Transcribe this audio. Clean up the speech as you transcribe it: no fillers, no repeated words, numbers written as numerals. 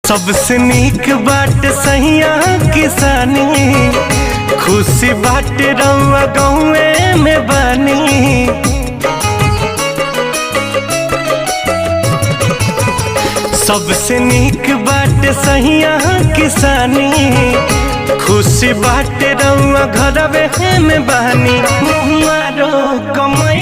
सबसे नीक बाट सहिया किसानी, खुशी बाट रउआ गाँवे में बानी। सबसे नीक बाट सहिया किसानी, खुशी बाट रउआ घरवे में बानी। मुहारो कमाई